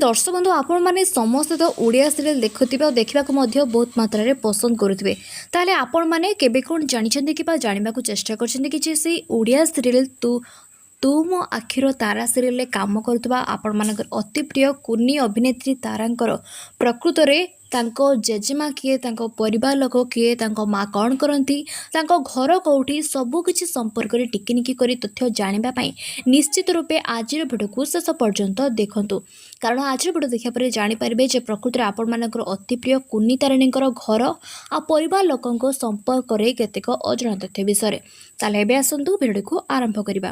दर्शक बंधु आपण मैंने समस्त तो ओडिया सीरियल देखुथिबे और देखा बहुत मात्रा रे पसंद करुथिबे ताले आपण मैंने केबे कोन जानिछन्ती कि जानिबा को चेष्टा करछन्ती कि से ओडिया सीरियल तू मो आखिर तारा सीरियल रे काम करुवा आपण मानकर अति प्रिय कुनी अभिनेत्री तारांकर प्रकृत रे तांको जेजेमा किए तांको परिवार लोक किए तांको माँ कौन करती तांको घर कौटी सबकिछि संपर्क में टिकिनिकी करी तथ्य जानिबा पई निश्चित रूपे आज भिडियो को शेष पर्यंत देखंतु कारण आज भिडियो देखा पर जानिपारे जे प्रकृत में आपण मानकर अति प्रिय कुनी तारिणी घर आ परिवार लोकों संपर्क में केतेक अजଣା तथ्य विषय ताले एबे आसंतु भिडियो को आरंभ करिबा।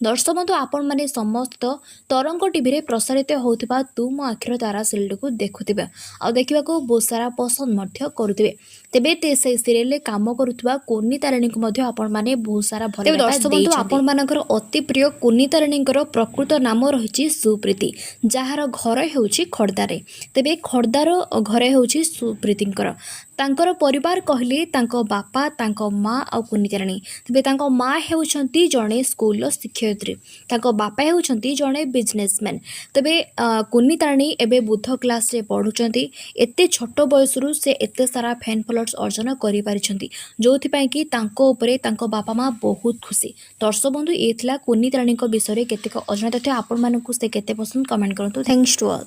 दर्शक बंधु आपण माने समस्त तरंग टीवी रे प्रसारित होउथिबा तू मो आखिर तारा सीरियल को देखुथिबा आ देखिबा को बहुत सारा पसंद मध्य करुथिबे तेबे से सीरियल रे काम करुथबा कुनी तारिणी को मध्य आपण माने बहुत सारा भल दर्शक बंधु आपण मानकर अति प्रिय कुनी तारिणी प्रकृत नाम रहिछि सुप्रीति जहार घर हेउछि खर्दारे तेबे खर्दार घर हेउछि सुप्रीतिंकर तांकर परिवार कहले तांको बापा तांको माँ आ कुनी तारिणी तेबे तांको माँ हेउछंती जणे स्कूल शिक्षयित्री तांको बापा हेउछंती जणे बिजनेसमैन तेबे कुनी तारिणी एबे बुद्ध क्लास रे पढुचंती एते छोट बयसरू से एते सारा फैन फॉलोअर्स अर्जन करि पारिछंती जोथि पई कि तांको ऊपरे तांको बापा माँ बहुत खुशी। दर्शक बंधु एथला कुनी तारिणी विषय केतेक अजଣା तथ्य आपण मानकु से केते पसंद कमेंट करंतु। Thanks to all.